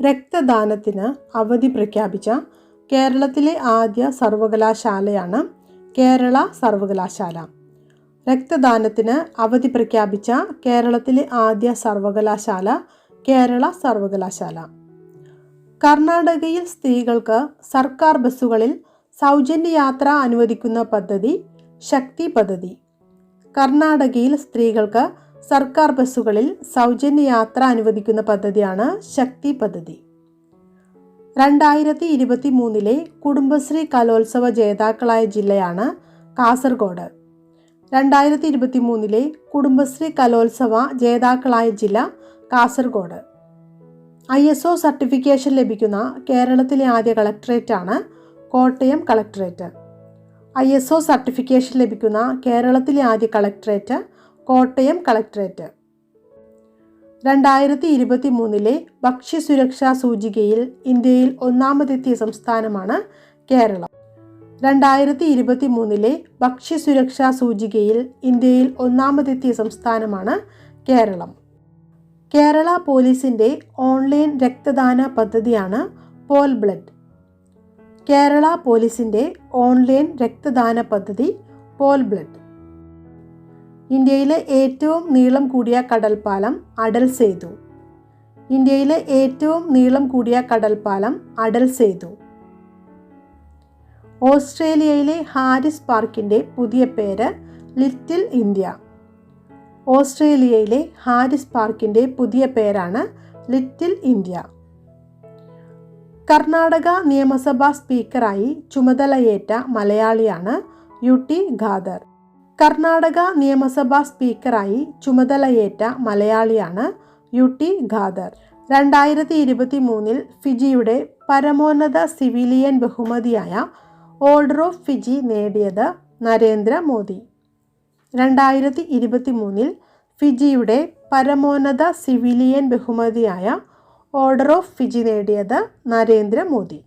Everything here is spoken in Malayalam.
രക്തദാനത്തിന് അവധി പ്രഖ്യാപിച്ച കേരളത്തിലെ ആദ്യ സർവകലാശാലയാണ് കേരള സർവകലാശാല. രക്തദാനത്തിന് അവധി പ്രഖ്യാപിച്ച കേരളത്തിലെ ആദ്യ സർവകലാശാല കേരള സർവകലാശാല. കർണാടകയിൽ സ്ത്രീകൾക്ക് സർക്കാർ ബസ്സുകളിൽ സൗജന്യ യാത്ര അനുവദിക്കുന്ന പദ്ധതി ശക്തി പദ്ധതി. കർണാടകയിൽ സ്ത്രീകൾക്ക് സർക്കാർ ബസ്സുകളിൽ സൗജന്യ യാത്ര അനുവദിക്കുന്ന പദ്ധതിയാണ് ശക്തി പദ്ധതി. 2023 കുടുംബശ്രീ കലോത്സവ ജേതാക്കളായ ജില്ലയാണ് കാസർഗോഡ്. 2023 കുടുംബശ്രീ കലോത്സവ ജേതാക്കളായ ജില്ല കാസർഗോഡ്. ISO സർട്ടിഫിക്കേഷൻ ലഭിക്കുന്ന കേരളത്തിലെ ആദ്യ കളക്ടറേറ്റാണ് കോട്ടയം കളക്ടറേറ്റ്. ISO സർട്ടിഫിക്കേഷൻ ലഭിക്കുന്ന കേരളത്തിലെ ആദ്യ കളക്ടറേറ്റ് കോട്ടയം കളക്ടറേറ്റ്. 2023 ഭക്ഷ്യസുരക്ഷാ സൂചികയിൽ ഇന്ത്യയിൽ ഒന്നാമതെത്തിയ സംസ്ഥാനമാണ് കേരളം. 2023 ഭക്ഷ്യസുരക്ഷാ സൂചികയിൽ ഇന്ത്യയിൽ ഒന്നാമതെത്തിയ സംസ്ഥാനമാണ് കേരളം. കേരള പോലീസിൻ്റെ ഓൺലൈൻ രക്തദാന പദ്ധതിയാണ് പോൾ ബ്ലഡ്. കേരള പോലീസിൻ്റെ ഓൺലൈൻ രക്തദാന പദ്ധതി പോൾ ബ്ലഡ്. ഇന്ത്യയിലെ ഏറ്റവും നീളം കൂടിയ കടൽപ്പാലം അടൽ സേതു. ഇന്ത്യയിലെ ഏറ്റവും നീളം കൂടിയ കടൽപ്പാലം അടൽ സേതു. ഓസ്ട്രേലിയയിലെ ഹാരിസ് പാർക്കിൻ്റെ പുതിയ പേര് ലിറ്റിൽ ഇന്ത്യ. ഓസ്ട്രേലിയയിലെ ഹാരിസ് പാർക്കിൻ്റെ പുതിയ പേരാണ് ലിറ്റിൽ ഇന്ത്യ. കർണാടക നിയമസഭാ സ്പീക്കറായി ചുമതലയേറ്റ മലയാളിയാണ് UT ഖാദർ. കർണാടക നിയമസഭാ സ്പീക്കറായി ചുമതലയേറ്റ മലയാളിയാണ് UT ഖാദർ. 2023 ഫിജിയുടെ പരമോന്നത സിവിലിയൻ ബഹുമതിയായ ഓർഡർ ഓഫ് ഫിജി നേടിയത് നരേന്ദ്രമോദി. 2023 ഫിജിയുടെ പരമോന്നത സിവിലിയൻ ബഹുമതിയായ ഓർഡർ ഓഫ് ഫിജി നേടിയത് നരേന്ദ്രമോദി.